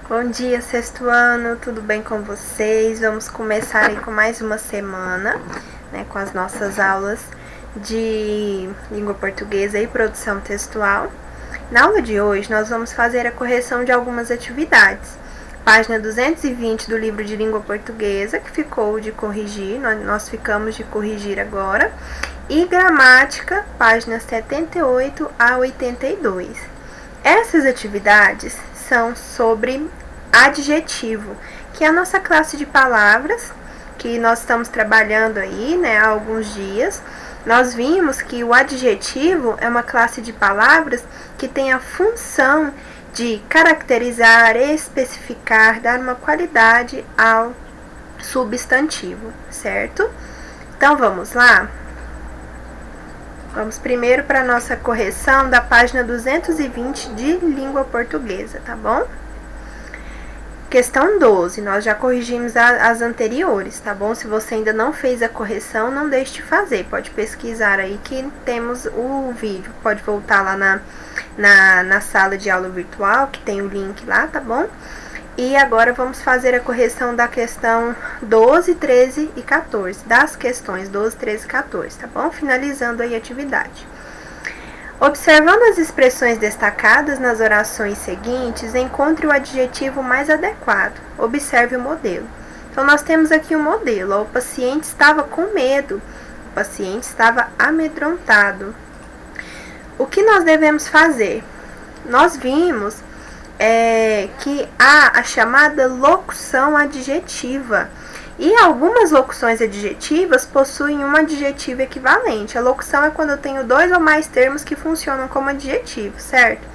Bom dia, sexto ano, tudo bem com vocês? Vamos começar aí com mais uma semana, né, com as nossas aulas de língua portuguesa e produção textual. Na aula de hoje, nós vamos fazer a correção de algumas atividades. Página 220 do livro de língua portuguesa, que ficou de corrigir, nós ficamos de corrigir agora. E gramática, páginas 78 a 82. Essas atividades são sobre adjetivo, que é a nossa classe de palavras que nós estamos trabalhando aí, né, há alguns dias. Nós vimos que o adjetivo é uma classe de palavras que tem a função de caracterizar, especificar, dar uma qualidade ao substantivo, certo? Então vamos lá? Vamos primeiro para a nossa correção da página 220 de língua portuguesa, tá bom? Questão 12, nós já corrigimos as anteriores, tá bom? Se você ainda não fez a correção, não deixe de fazer, pode pesquisar aí que temos o vídeo, pode voltar lá na sala de aula virtual, que tem o link lá, tá bom? E agora vamos fazer a correção da questão 12, 13 e 14, das questões 12, 13 e 14, tá bom? Finalizando aí a atividade. Observando as expressões destacadas nas orações seguintes, encontre o adjetivo mais adequado. Observe o modelo. Então, nós temos aqui um modelo. O paciente estava com medo. O paciente estava amedrontado. O que nós devemos fazer? Nós vimos que há a chamada locução adjetiva. E algumas locuções adjetivas possuem um adjetivo equivalente. A locução é quando eu tenho dois ou mais termos que funcionam como adjetivo, certo?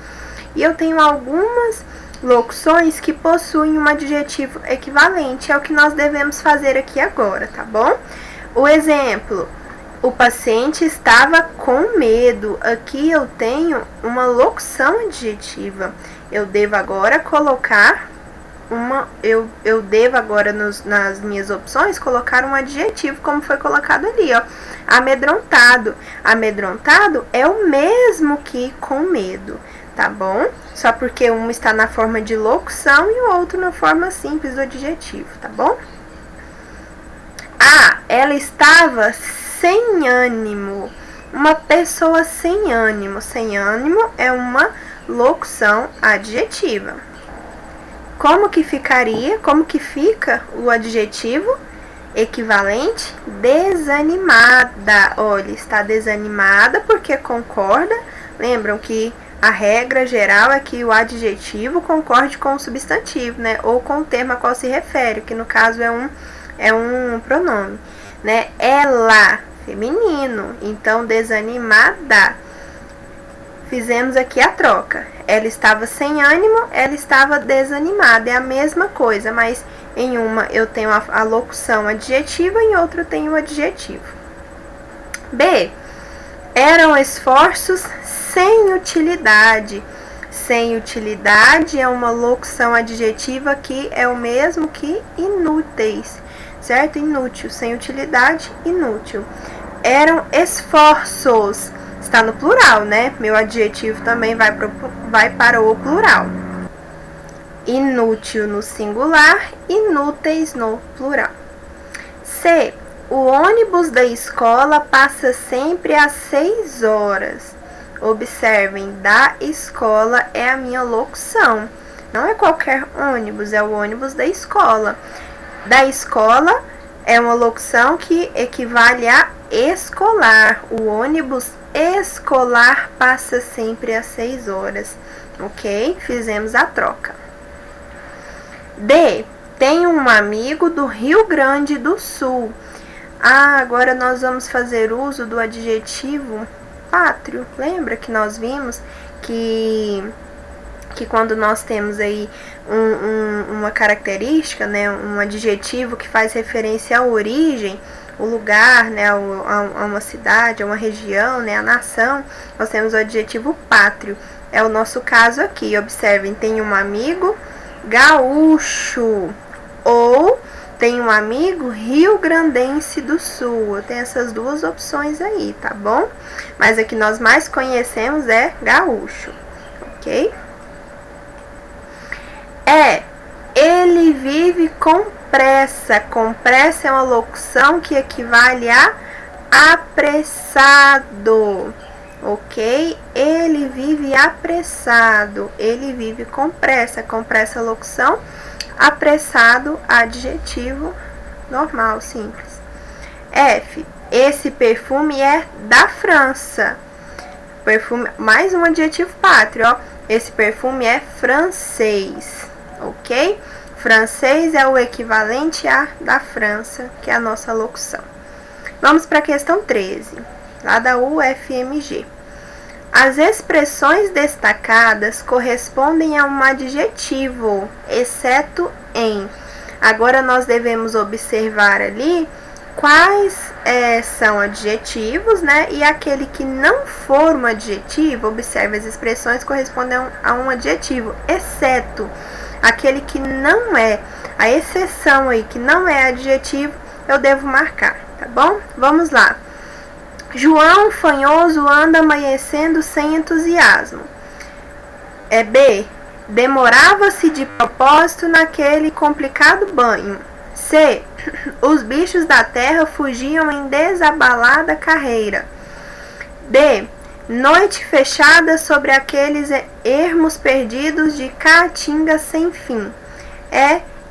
E eu tenho algumas locuções que possuem um adjetivo equivalente. É o que nós devemos fazer aqui agora, tá bom? O exemplo: o paciente estava com medo. Aqui eu tenho uma locução adjetiva. Eu devo agora colocar eu devo agora nas minhas opções colocar um adjetivo, como foi colocado ali, ó. Amedrontado. Amedrontado é o mesmo que com medo, tá bom? Só porque um está na forma de locução e o outro na forma simples do adjetivo, tá bom? Ela estava sem ânimo. Uma pessoa sem ânimo. Sem ânimo é uma locução adjetiva. Como que ficaria? Como que fica o adjetivo equivalente? Desanimada. Olha, está desanimada porque concorda. Lembram que a regra geral é que o adjetivo concorde com o substantivo, né? Ou com o termo a qual se refere, que no caso é um pronome, né? Ela, feminino. Então, desanimada. Fizemos aqui a troca. Ela estava sem ânimo, ela estava desanimada. É a mesma coisa, mas em uma eu tenho a locução adjetiva, em outra eu tenho o adjetivo. B. Eram esforços sem utilidade. Sem utilidade é uma locução adjetiva que é o mesmo que inúteis, certo? Inútil, sem utilidade, inútil. Eram esforços. Está no plural, né? Meu adjetivo também vai para o plural. Inútil no singular, inúteis no plural. C. O ônibus da escola passa sempre às 6 horas. Observem, da escola é a minha locução. Não é qualquer ônibus, é o ônibus da escola. Da escola é uma locução que equivale a escolar. O ônibus escolar passa sempre às 6 horas, ok? Fizemos a troca. D. Tenho um amigo do Rio Grande do Sul. Agora nós vamos fazer uso do adjetivo pátrio. Lembra que nós vimos que quando nós temos aí uma característica, né, um adjetivo que faz referência à origem, o lugar, né, a uma cidade, a uma região, né, a nação, nós temos o adjetivo pátrio. É o nosso caso aqui. Observem, tem um amigo gaúcho ou tem um amigo rio-grandense do sul. Tem essas duas opções aí, tá bom? Mas a que nós mais conhecemos é gaúcho, ok? Ele vive com pressa. Com pressa é uma locução que equivale a apressado, ok? Ele vive apressado. Ele vive com pressa. Com pressa, locução. Apressado, adjetivo normal, simples. F. Esse perfume é da França. Perfume, mais um adjetivo pátrio, ó. Esse perfume é francês, ok? Francês é o equivalente a da França, que é a nossa locução. Vamos para a questão 13, lá da UFMG. As expressões destacadas correspondem a um adjetivo, exceto em. Agora nós devemos observar ali quais são adjetivos, né? E aquele que não for um adjetivo, observe, as expressões correspondem a um adjetivo, exceto aquele que não é, a exceção aí que não é adjetivo, eu devo marcar, tá bom? Vamos lá. João fanhoso anda amanhecendo sem entusiasmo. B. Demorava-se de propósito naquele complicado banho. C. Os bichos da terra fugiam em desabalada carreira. D. Noite fechada sobre aqueles ermos perdidos de caatinga sem fim.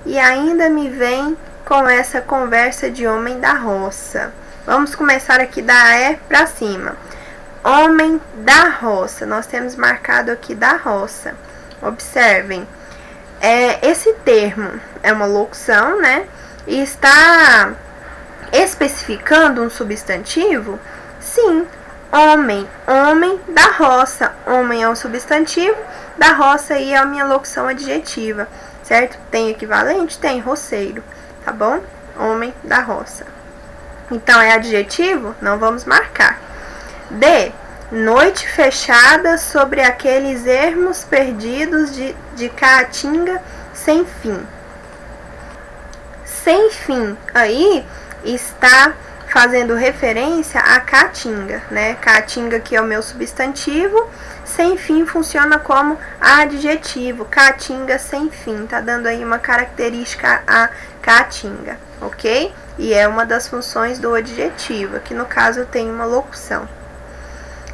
E ainda me vem com essa conversa de homem da roça. Vamos começar aqui da E para cima. Homem da roça. Nós temos marcado aqui da roça. Observem. Esse termo é uma locução, né? E está especificando um substantivo? Sim, homem, homem da roça. Homem é um substantivo, da roça aí é a minha locução adjetiva, certo? Tem equivalente? Tem, roceiro, tá bom? Homem da roça. Então, é adjetivo? Não vamos marcar. D. Noite fechada sobre aqueles ermos perdidos de caatinga sem fim. Sem fim, aí está fazendo referência a caatinga, né? Caatinga que é o meu substantivo, sem fim funciona como adjetivo, caatinga sem fim, tá dando aí uma característica a caatinga, ok? E é uma das funções do adjetivo, aqui no caso tem uma locução.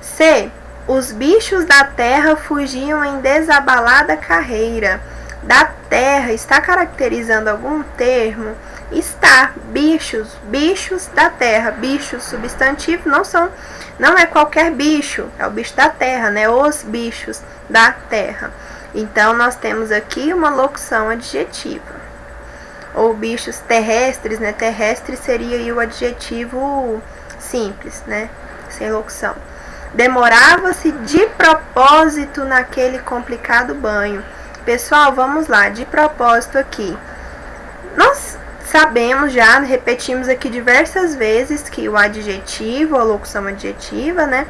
C. Os bichos da terra fugiam em desabalada carreira. Da terra, está caracterizando algum termo? Está, bichos, bichos da terra, bichos, substantivo, não é qualquer bicho, é o bicho da terra, né? Os bichos da terra. Então, nós temos aqui uma locução adjetiva. Ou bichos terrestres, né? Terrestre seria aí o adjetivo simples, né? Sem locução. Demorava-se de propósito naquele complicado banho. Pessoal, vamos lá, de propósito aqui. Nós sabemos já, repetimos aqui diversas vezes que o adjetivo, a locução adjetiva, né,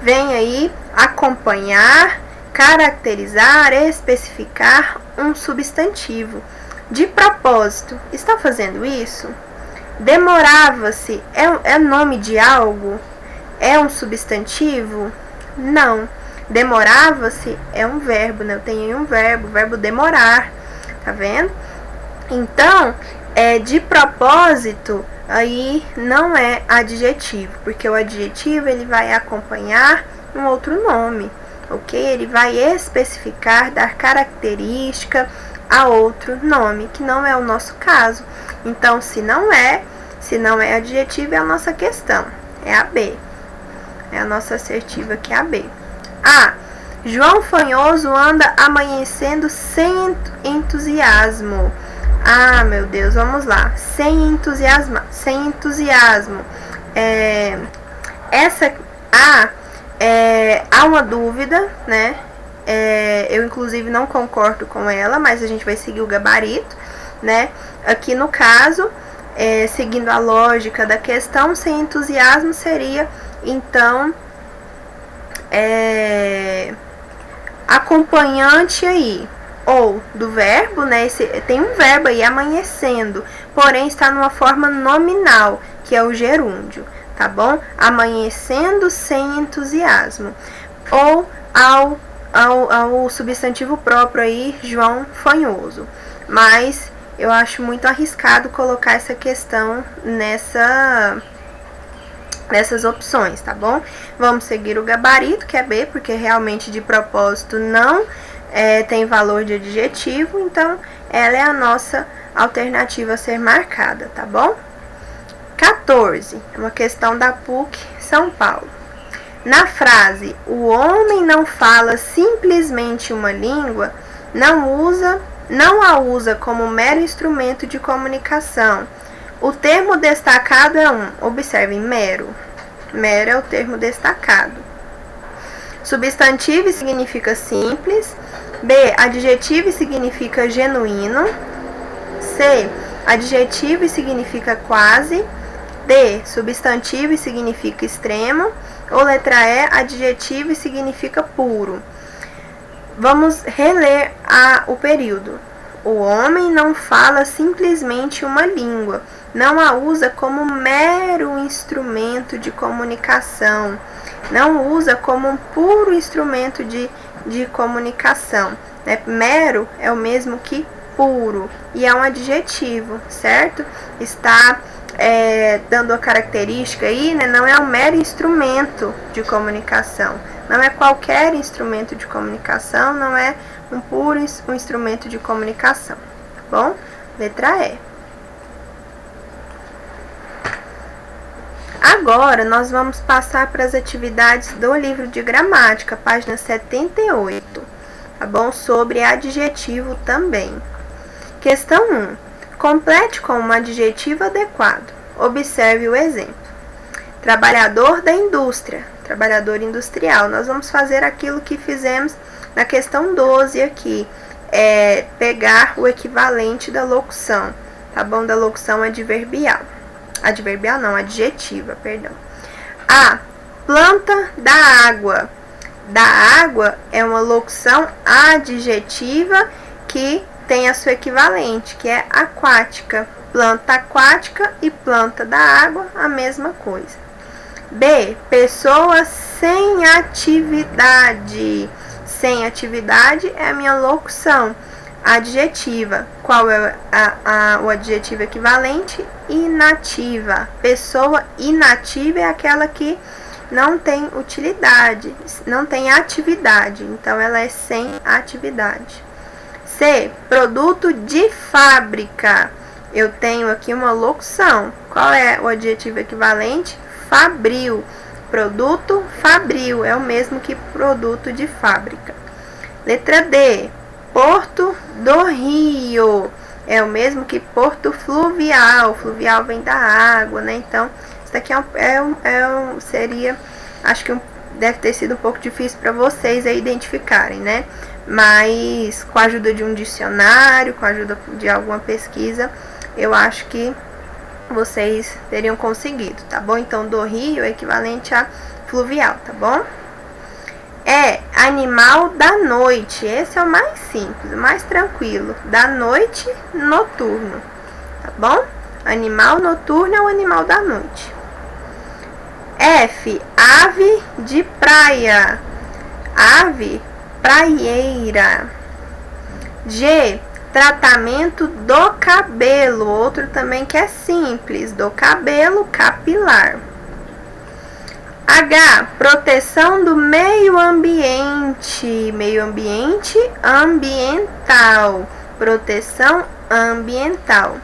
vem aí acompanhar, caracterizar, especificar um substantivo. De propósito, está fazendo isso? Demorava-se, é nome de algo? É um substantivo? Não. Demorava-se é um verbo, né? Eu tenho aí um verbo, o verbo demorar, tá vendo? Então, de propósito, aí não é adjetivo, porque o adjetivo ele vai acompanhar um outro nome, ok? Ele vai especificar, dar característica a outro nome, que não é o nosso caso. Então, se não é adjetivo, é a nossa questão, é a B. É a nossa assertiva que é a B. A. João fanhoso anda amanhecendo sem entusiasmo. Ah, meu Deus, vamos lá. Sem entusiasmo. Essa A, há uma dúvida, né? Eu, inclusive, não concordo com ela, mas a gente vai seguir o gabarito, né? Aqui, no caso, seguindo a lógica da questão, sem entusiasmo seria, então, acompanhante aí, ou do verbo, né? Tem um verbo aí, amanhecendo, porém está numa forma nominal, que é o gerúndio, tá bom? Amanhecendo sem entusiasmo. Ou ao ao substantivo próprio aí, João Fanhoso. Mas eu acho muito arriscado colocar essa questão nessas opções, tá bom? Vamos seguir o gabarito, que é B, porque realmente de propósito não tem valor de adjetivo, então ela é a nossa alternativa a ser marcada, tá bom? 14, uma questão da PUC São Paulo. Na frase, o homem não fala simplesmente uma língua, não a usa como mero instrumento de comunicação. O termo destacado é observem, mero. Mero é o termo destacado. Substantivo significa simples. B, adjetivo significa genuíno. C, adjetivo significa quase. D, substantivo significa extremo. Ou letra E, adjetivo significa puro. Vamos reler o período. O homem não fala simplesmente uma língua, não a usa como mero instrumento de comunicação, não usa como um puro instrumento de comunicação. Mero é o mesmo que puro e é um adjetivo, certo? Está dando a característica aí, né? Não é um mero instrumento de comunicação, não é qualquer instrumento de comunicação, não é um puro instrumento de comunicação, tá bom? Letra E. Agora, nós vamos passar para as atividades do livro de gramática, página 78, tá bom? Sobre adjetivo também. Questão 1. Complete com um adjetivo adequado. Observe o exemplo. Trabalhador da indústria, trabalhador industrial. Nós vamos fazer aquilo que fizemos na questão 12 aqui, pegar o equivalente da locução, tá bom? Da locução adverbial. Adverbial não, adjetiva, perdão. A, planta da água. Da água é uma locução adjetiva que tem a sua equivalente, que é aquática. Planta aquática e planta da água, a mesma coisa. B, pessoa sem atividade. Sem atividade é a minha locução adjetiva. Qual é o adjetivo equivalente? Inativa. Pessoa inativa é aquela que não tem utilidade, não tem atividade. Então, ela é sem atividade. C, produto de fábrica. Eu tenho aqui uma locução. Qual é o adjetivo equivalente? Fabril. Produto fabril é o mesmo que produto de fábrica. Letra D, porto do rio. É o mesmo que porto fluvial. Fluvial vem da água, né? Então, isso daqui seria, acho que deve ter sido um pouco difícil para vocês aí identificarem, né? Mas com a ajuda de um dicionário, com a ajuda de alguma pesquisa, eu acho que vocês teriam conseguido, tá bom? Então, do rio é equivalente a fluvial, tá bom? Animal da noite. Esse é o mais simples, o mais tranquilo. Da noite, noturno, tá bom? Animal noturno é o animal da noite. F, ave de praia. Ave praieira. G, tratamento do cabelo. Outro também que é simples, do cabelo capilar. H, proteção do meio ambiente. Meio ambiente ambiental. Proteção ambiental.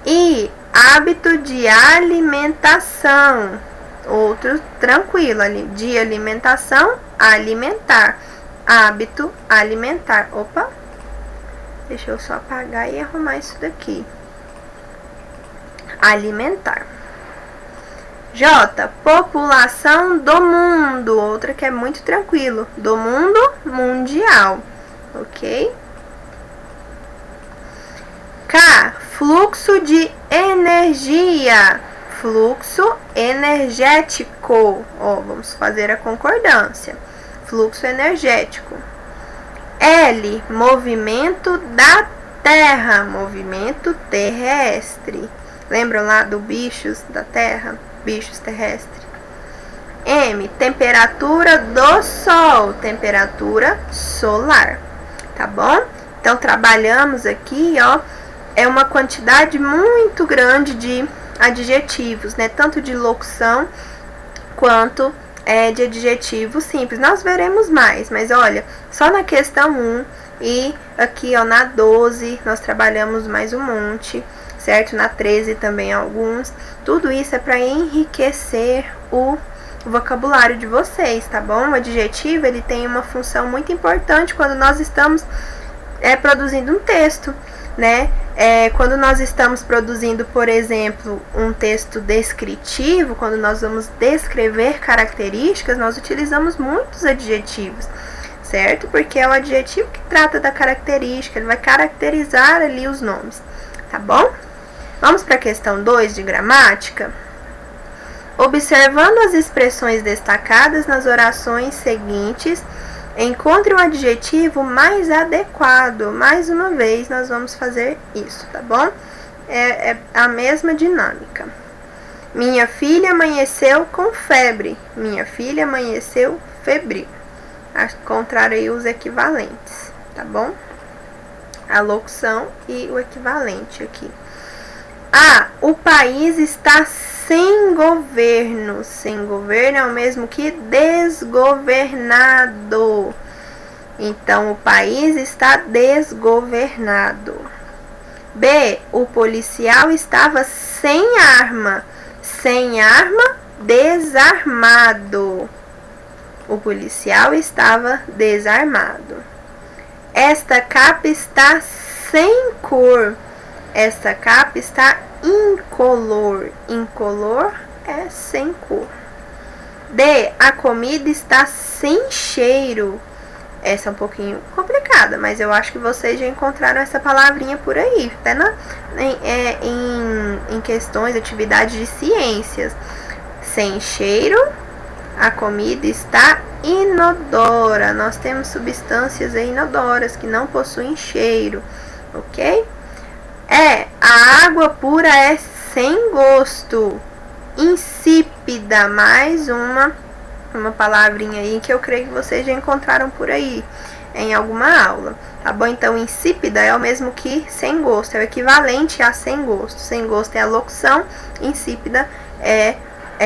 I, hábito de alimentação. Outro tranquilo, de alimentação, alimentar. Hábito alimentar. Opa, deixa eu só apagar e arrumar isso daqui. Alimentar. J, população do mundo. Outra que é muito tranquilo. Do mundo mundial. Ok? K, fluxo de energia. Fluxo energético. Vamos fazer a concordância. Fluxo energético. L, movimento da terra. Movimento terrestre. Lembram lá do bichos da terra? Bichos terrestres. M, temperatura do sol, temperatura solar, tá bom? Então, trabalhamos aqui, ó, é uma quantidade muito grande de adjetivos, né? Tanto de locução quanto de adjetivo simples. Nós veremos mais, mas olha, só na questão 1 e aqui, ó, na 12, nós trabalhamos mais um monte, certo? Na 13 também alguns. Tudo isso é para enriquecer o vocabulário de vocês, tá bom? O adjetivo, ele tem uma função muito importante quando nós estamos produzindo um texto, né? Quando nós estamos produzindo, por exemplo, um texto descritivo, quando nós vamos descrever características, nós utilizamos muitos adjetivos, certo? Porque é o adjetivo que trata da característica, ele vai caracterizar ali os nomes, tá bom? Vamos para a questão 2 de gramática. Observando as expressões destacadas nas orações seguintes, encontre um adjetivo mais adequado. Mais uma vez, nós vamos fazer isso, tá bom? É a mesma dinâmica. Minha filha amanheceu com febre. Minha filha amanheceu febril. Encontrar aí os equivalentes, tá bom? A locução e o equivalente aqui. O país está sem governo. Sem governo é o mesmo que desgovernado. Então, o país está desgovernado. B, o policial estava sem arma. Sem arma, desarmado. O policial estava desarmado. Esta capa está sem cor. Esta capa está incolor. Incolor é sem cor. D, a comida está sem cheiro. Essa é um pouquinho complicada, mas eu acho que vocês já encontraram essa palavrinha por aí, até em questões, atividades de ciências. Sem cheiro, a comida está inodora. Nós temos substâncias inodoras que não possuem cheiro, ok? A água pura é sem gosto. Insípida, mais uma palavrinha aí que eu creio que vocês já encontraram por aí em alguma aula, tá bom? Então, insípida é o mesmo que sem gosto, é o equivalente a sem gosto. Sem gosto é a locução, insípida é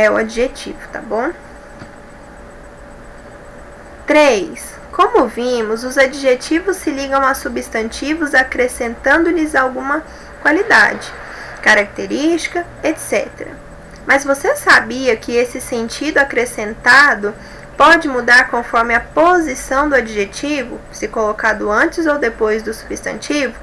o adjetivo, tá bom? 3. Como vimos, os adjetivos se ligam a substantivos acrescentando-lhes alguma qualidade, característica, etc. Mas você sabia que esse sentido acrescentado pode mudar conforme a posição do adjetivo, se colocado antes ou depois do substantivo?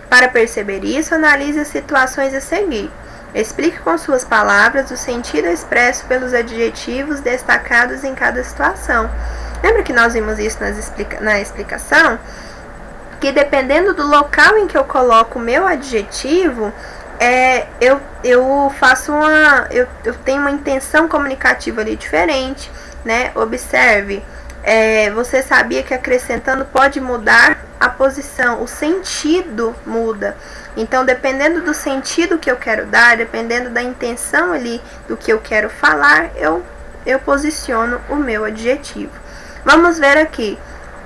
Para perceber isso, analise as situações a seguir. Explique com suas palavras o sentido expresso pelos adjetivos destacados em cada situação. Lembra que nós vimos isso na explicação? Que dependendo do local em que eu coloco o meu adjetivo, eu tenho uma intenção comunicativa ali diferente, né? Observe, você sabia que acrescentando pode mudar a posição, o sentido muda. Então, dependendo do sentido que eu quero dar, dependendo da intenção ali do que eu quero falar, eu posiciono o meu adjetivo. Vamos ver aqui.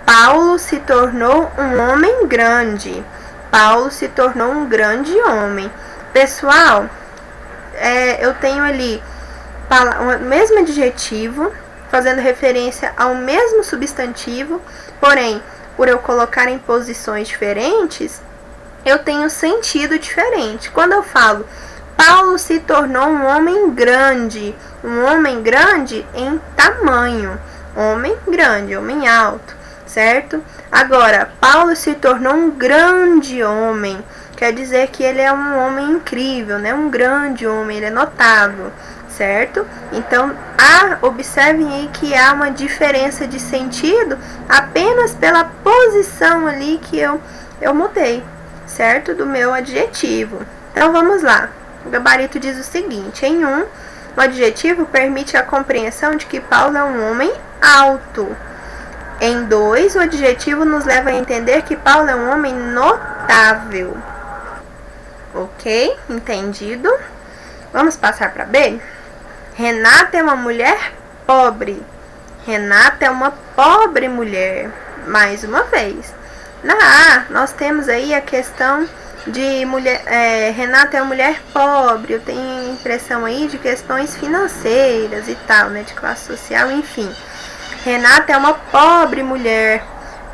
Paulo se tornou um homem grande. Paulo se tornou um grande homem. Pessoal, eu tenho ali o mesmo adjetivo, fazendo referência ao mesmo substantivo, porém, por eu colocar em posições diferentes, eu tenho sentido diferente. Quando eu falo, Paulo se tornou um homem grande em tamanho. Homem grande, homem alto, certo? Agora, Paulo se tornou um grande homem. Quer dizer que ele é um homem incrível, né? Um grande homem, ele é notável, certo? Então, observem aí que há uma diferença de sentido apenas pela posição ali que eu mudei, certo? Do meu adjetivo. Então, vamos lá. O gabarito diz o seguinte: em 1, o adjetivo permite a compreensão de que Paulo é um homem alto. Em 2, o adjetivo nos leva a entender que Paulo é um homem notável. Ok? Entendido? Vamos passar para B? Renata é uma mulher pobre. Renata é uma pobre mulher. Mais uma vez. Na A, nós temos aí a questão de mulher. Renata é uma mulher pobre. Eu tenho a impressão aí de questões financeiras e tal, né? De classe social, enfim. Renata é uma pobre mulher.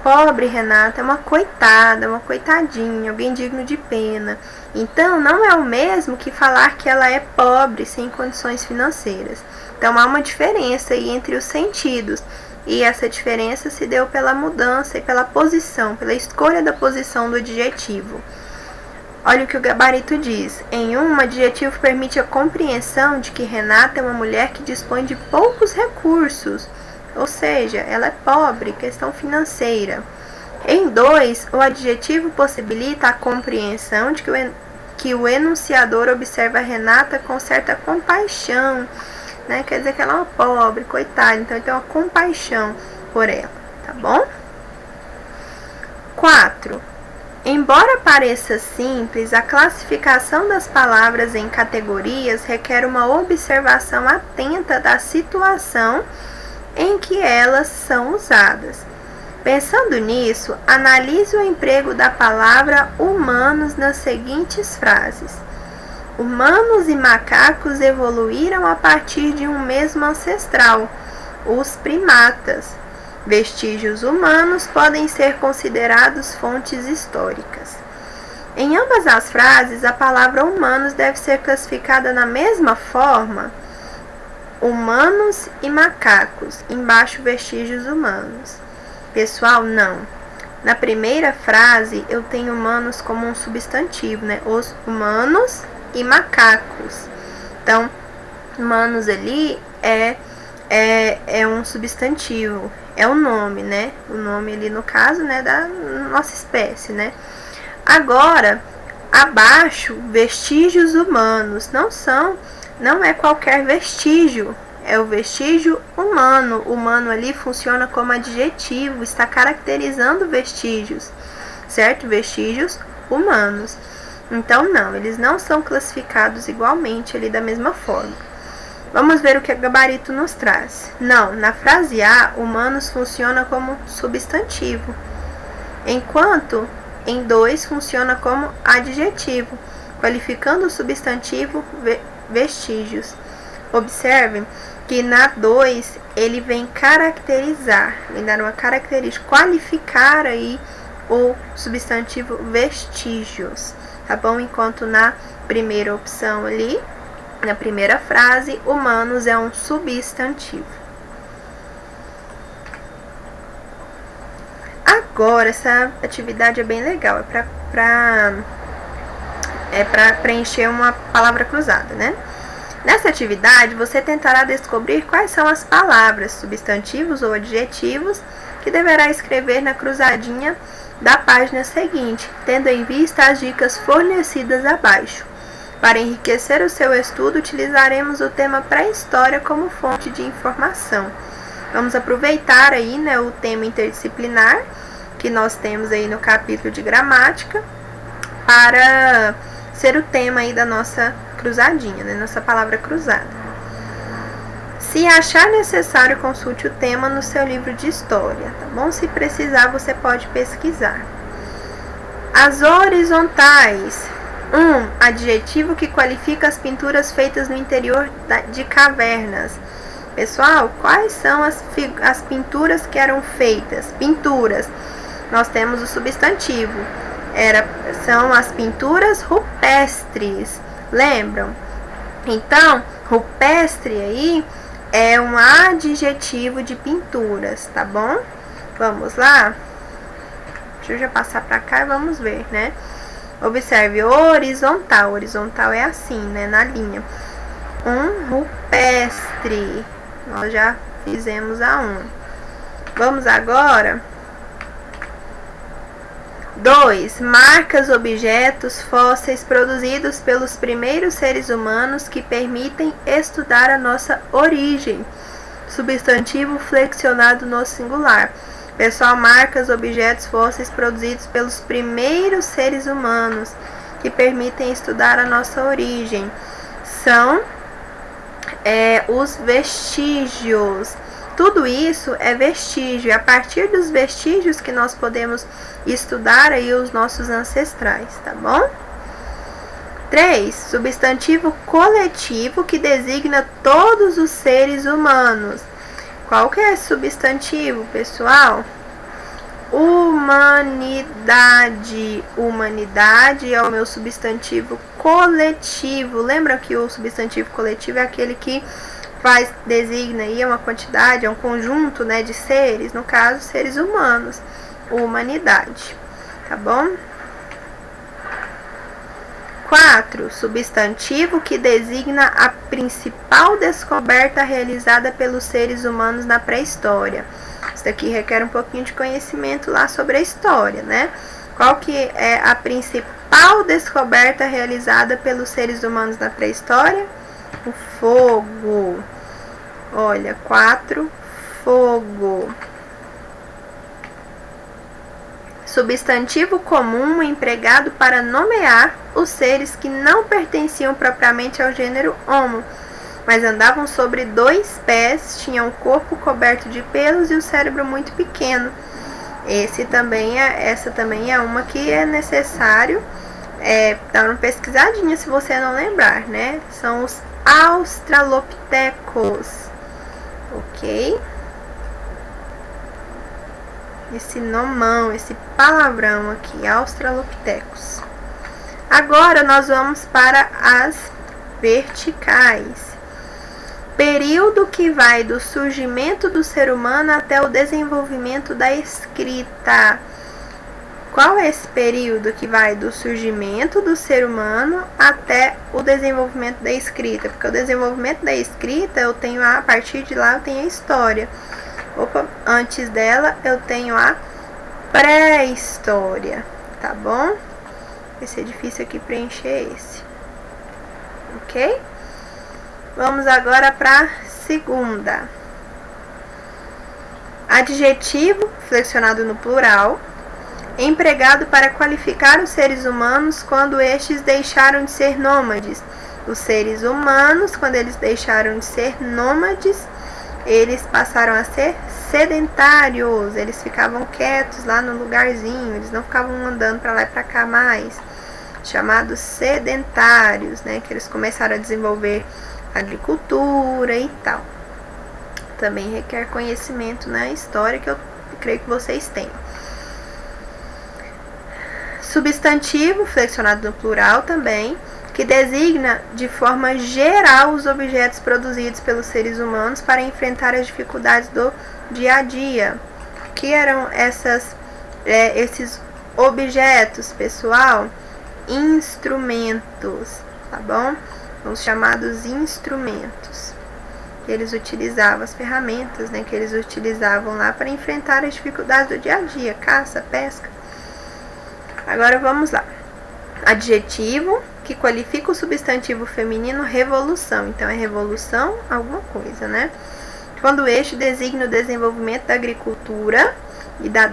Pobre Renata é uma coitada, uma coitadinha, alguém digno de pena. Então, não é o mesmo que falar que ela é pobre, sem condições financeiras. Então, há uma diferença aí entre os sentidos. E essa diferença se deu pela mudança e pela posição, pela escolha da posição do adjetivo. Olha o que o gabarito diz. Em um adjetivo permite a compreensão de que Renata é uma mulher que dispõe de poucos recursos. Ou seja, ela é pobre, questão financeira. Em 2, o adjetivo possibilita a compreensão de que o enunciador observa Renata com certa compaixão, né? Quer dizer que ela é uma pobre, coitada, então ele tem uma compaixão por ela, tá bom? 4. Embora pareça simples, a classificação das palavras em categorias requer uma observação atenta da situação em que elas são usadas. Pensando nisso, analise o emprego da palavra humanos nas seguintes frases. Humanos e macacos evoluíram a partir de um mesmo ancestral, os primatas. Vestígios humanos podem ser considerados fontes históricas. Em ambas as frases, a palavra humanos deve ser classificada na mesma forma. Humanos e macacos, embaixo vestígios humanos. Pessoal, não. Na primeira frase, eu tenho humanos como um substantivo, né? Os humanos e macacos. Então, humanos ali é um substantivo, é o nome, né? O nome ali, no caso, né, da nossa espécie, né? Agora, abaixo, vestígios humanos. Não é qualquer vestígio, é o vestígio humano. O humano ali funciona como adjetivo, está caracterizando vestígios, certo? Vestígios humanos. Então, não, eles não são classificados igualmente ali da mesma forma. Vamos ver o que o gabarito nos traz. Não, na frase A, humanos funciona como substantivo, enquanto em 2 funciona como adjetivo, qualificando o substantivo vestígios. Observem que na 2 ele vem caracterizar, vem dar uma característica, qualificar aí o substantivo vestígios, tá bom? Enquanto na primeira opção ali, na primeira frase, humanos é um substantivo. Agora, essa atividade é bem legal, é para preencher uma palavra cruzada, né? Nessa atividade, você tentará descobrir quais são as palavras, substantivos ou adjetivos que deverá escrever na cruzadinha da página seguinte, tendo em vista as dicas fornecidas abaixo. Para enriquecer o seu estudo, utilizaremos o tema pré-história como fonte de informação. Vamos aproveitar aí, né, o tema interdisciplinar que nós temos aí no capítulo de gramática para ser o tema aí da nossa cruzadinha, né, nossa palavra cruzada. Se achar necessário, consulte o tema no seu livro de história, tá bom? Se precisar, você pode pesquisar. As horizontais. 1. Adjetivo que qualifica as pinturas feitas no interior de cavernas. Pessoal, quais são as pinturas que eram feitas? Pinturas. Nós temos o substantivo. São as pinturas rupestres. Lembram? Então, rupestre aí é um adjetivo de pinturas, tá bom? Vamos lá? Deixa eu já passar pra cá e vamos ver, né? Observe, horizontal. Horizontal é assim, né? Na linha. Um rupestre. Nós já fizemos a 1. Vamos agora. 2. Marcas, objetos, fósseis produzidos pelos primeiros seres humanos que permitem estudar a nossa origem. Substantivo flexionado no singular. Pessoal, marcas, objetos, fósseis produzidos pelos primeiros seres humanos que permitem estudar a nossa origem. São os vestígios. Tudo isso é vestígio, é a partir dos vestígios que nós podemos estudar aí os nossos ancestrais, tá bom? 3. Substantivo coletivo que designa todos os seres humanos. Qual que é esse substantivo, pessoal? Humanidade. Humanidade é o meu substantivo coletivo. Lembra que o substantivo coletivo é aquele que designa aí uma quantidade, é um conjunto, né, de seres, no caso, seres humanos. Humanidade, tá bom? 4. Substantivo que designa a principal descoberta realizada pelos seres humanos na pré-história. Isso daqui requer um pouquinho de conhecimento lá sobre a história, né? Qual que é a principal descoberta realizada pelos seres humanos na pré-história? O fogo. Olha, 4, fogo. Substantivo comum empregado para nomear os seres que não pertenciam propriamente ao gênero Homo, mas andavam sobre 2 pés, tinham o corpo coberto de pelos e o cérebro muito pequeno. Essa também é uma que é necessário dar uma pesquisadinha se você não lembrar, né? São os australopitecos. Ok? Esse nomão, esse palavrão aqui, australopitecos. Agora nós vamos para as verticais. Período que vai do surgimento do ser humano até o desenvolvimento da escrita. Qual é esse período que vai do surgimento do ser humano até o desenvolvimento da escrita? Porque o desenvolvimento da escrita, a partir de lá eu tenho a história. Antes dela eu tenho a pré-história, tá bom? Esse é difícil aqui preencher esse. Ok? Vamos agora para a segunda. Adjetivo, flexionado no plural, empregado para qualificar os seres humanos quando estes deixaram de ser nômades. Os seres humanos, quando eles deixaram de ser nômades, eles passaram a ser sedentários. Eles ficavam quietos lá no lugarzinho, eles não ficavam andando para lá e para cá mais. Chamados sedentários, né? Que eles começaram a desenvolver agricultura e tal. Também requer conhecimento na história, que eu creio que vocês têm. Substantivo, flexionado no plural também, que designa de forma geral os objetos produzidos pelos seres humanos para enfrentar as dificuldades do dia a dia. O que eram esses objetos, pessoal? Instrumentos, tá bom? Os chamados instrumentos. Eles utilizavam as ferramentas, né, que eles utilizavam lá para enfrentar as dificuldades do dia a dia, caça, pesca. Agora vamos lá. Adjetivo que qualifica o substantivo feminino revolução. Então é revolução alguma coisa, né? Quando este designa o desenvolvimento da agricultura e da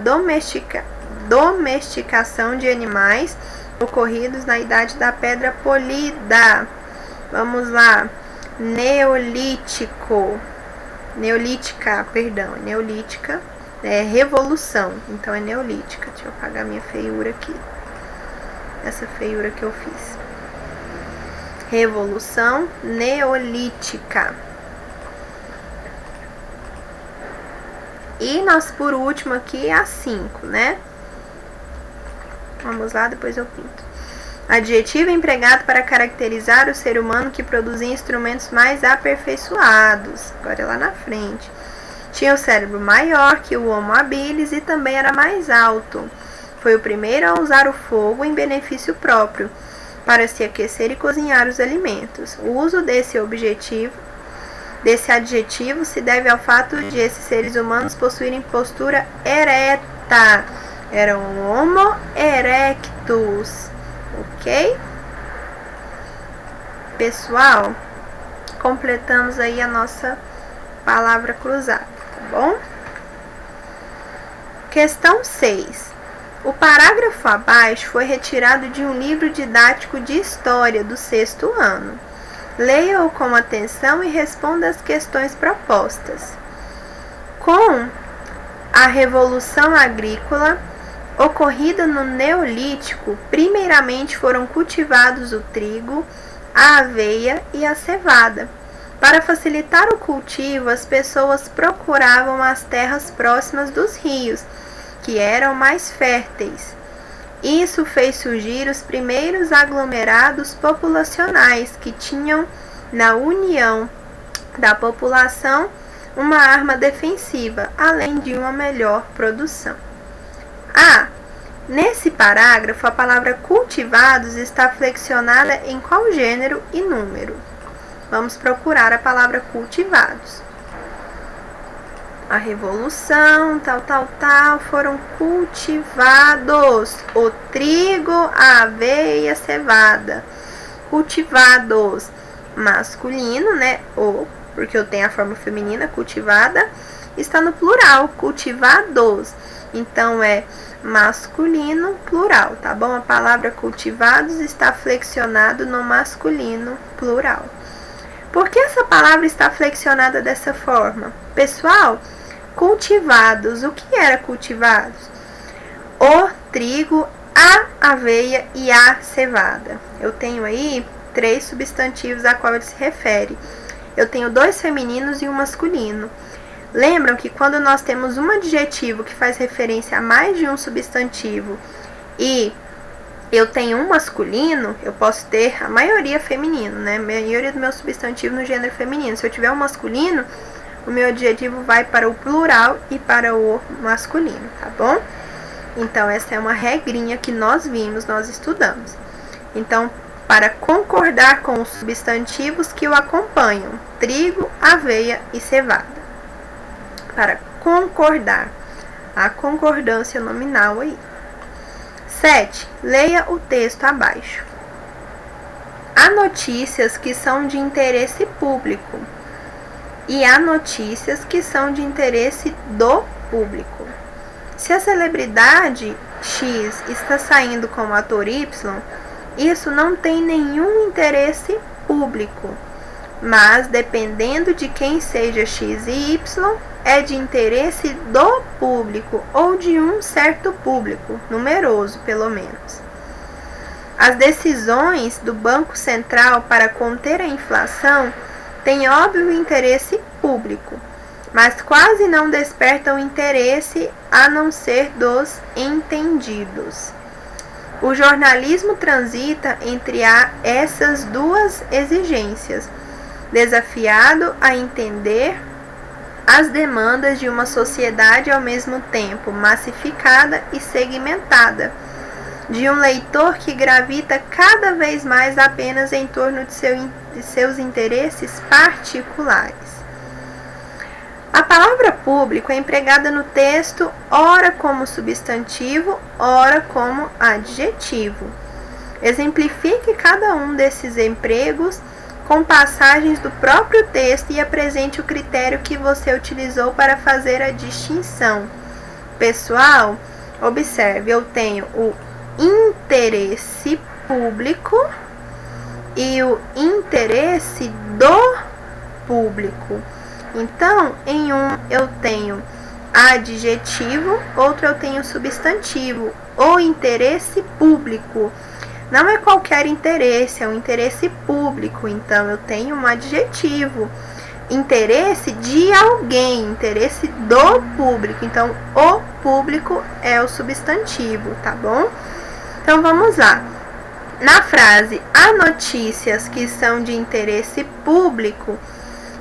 domesticação de animais ocorridos na idade da pedra polida. Vamos lá. Neolítica, é revolução, então é neolítica. Deixa eu apagar minha feiura aqui, essa feiura que eu fiz. Revolução neolítica. E nós, por último aqui, a 5, né? Vamos lá, depois eu pinto. Adjetivo empregado para caracterizar o ser humano que produzia instrumentos mais aperfeiçoados. Agora é lá na frente. Tinha o cérebro maior que o Homo habilis e também era mais alto. Foi o primeiro a usar o fogo em benefício próprio, para se aquecer e cozinhar os alimentos. O uso desse adjetivo se deve ao fato de esses seres humanos possuírem postura ereta. Eram Homo erectus. Ok? Pessoal, completamos aí a nossa palavra cruzada, tá bom? Questão 6. O parágrafo abaixo foi retirado de um livro didático de história do 6º ano. Leia-o com atenção e responda as questões propostas. Com a Revolução Agrícola ocorrida no Neolítico, primeiramente foram cultivados o trigo, a aveia e a cevada. Para facilitar o cultivo, as pessoas procuravam as terras próximas dos rios, que eram mais férteis. Isso fez surgir os primeiros aglomerados populacionais, que tinham na união da população uma arma defensiva, além de uma melhor produção. Nesse parágrafo, a palavra cultivados está flexionada em qual gênero e número? Vamos procurar a palavra cultivados. A revolução, foram cultivados o trigo, a aveia e a cevada. Cultivados, masculino, né? Porque eu tenho a forma feminina, cultivada, está no plural, cultivados. Então, é masculino plural, tá bom? A palavra cultivados está flexionado no masculino plural. Por que essa palavra está flexionada dessa forma? Pessoal, cultivados, o que era cultivados? O trigo, a aveia e a cevada. Eu tenho aí 3 substantivos a qual ele se refere. Eu tenho 2 femininos e um masculino. Lembram que quando nós temos um adjetivo que faz referência a mais de um substantivo e eu tenho um masculino, eu posso ter a maioria feminino, né? A maioria do meu substantivo no gênero feminino. Se eu tiver um masculino, o meu adjetivo vai para o plural e para o masculino, tá bom? Então, essa é uma regrinha que nós vimos, nós estudamos. Então, para concordar com os substantivos que o acompanham, trigo, aveia e cevada. Para concordar, a concordância nominal aí. 7. Leia o texto abaixo. Há notícias que são de interesse público e há notícias que são de interesse do público. Se a celebridade X está saindo com o ator Y, isso não tem nenhum interesse público, mas dependendo de quem seja X e Y, é de interesse do público ou de um certo público, numeroso pelo menos. As decisões do Banco Central para conter a inflação têm óbvio interesse público, mas quase não despertam interesse a não ser dos entendidos. O jornalismo transita entre essas duas exigências, desafiado a entender as demandas de uma sociedade ao mesmo tempo massificada e segmentada, de um leitor que gravita cada vez mais apenas em torno de seus interesses particulares. A palavra público é empregada no texto ora como substantivo, ora como adjetivo. Exemplifique cada um desses empregos com passagens do próprio texto e apresente o critério que você utilizou para fazer a distinção. Pessoal, observe, eu tenho o interesse público e o interesse do público. Então, em um eu tenho adjetivo, outro eu tenho substantivo, o interesse público. Não é qualquer interesse, é um interesse público, então eu tenho um adjetivo. Interesse de alguém, interesse do público, então o público é o substantivo, tá bom? Então vamos lá. Na frase, há notícias que são de interesse público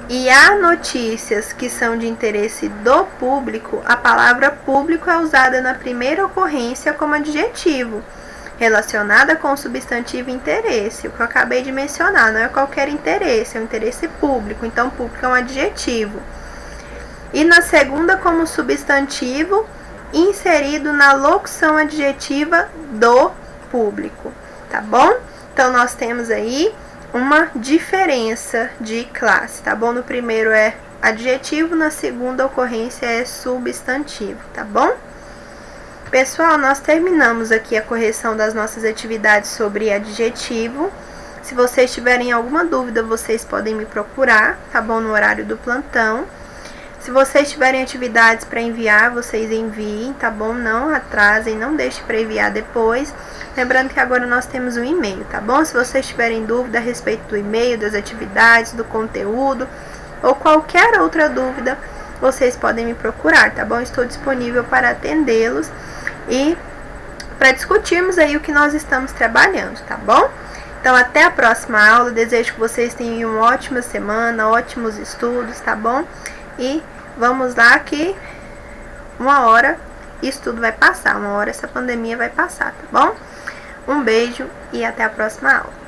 e há notícias que são de interesse do público, a palavra público é usada na primeira ocorrência como adjetivo, relacionada com o substantivo interesse, o que eu acabei de mencionar, não é qualquer interesse, é um interesse público, então público é um adjetivo. E na segunda como substantivo, inserido na locução adjetiva do público, tá bom? Então nós temos aí uma diferença de classe, tá bom? No primeiro é adjetivo, na segunda ocorrência é substantivo, tá bom? Pessoal, nós terminamos aqui a correção das nossas atividades sobre adjetivo. Se vocês tiverem alguma dúvida, vocês podem me procurar, tá bom? No horário do plantão. Se vocês tiverem atividades para enviar, vocês enviem, tá bom? Não atrasem, não deixem para enviar depois. Lembrando que agora nós temos um e-mail, tá bom? Se vocês tiverem dúvida a respeito do e-mail, das atividades, do conteúdo ou qualquer outra dúvida, vocês podem me procurar, tá bom? Estou disponível para atendê-los e para discutirmos aí o que nós estamos trabalhando, tá bom? Então, até a próxima aula. Desejo que vocês tenham uma ótima semana, ótimos estudos, tá bom? E vamos lá que uma hora isso tudo vai passar, uma hora essa pandemia vai passar, tá bom? Um beijo e até a próxima aula.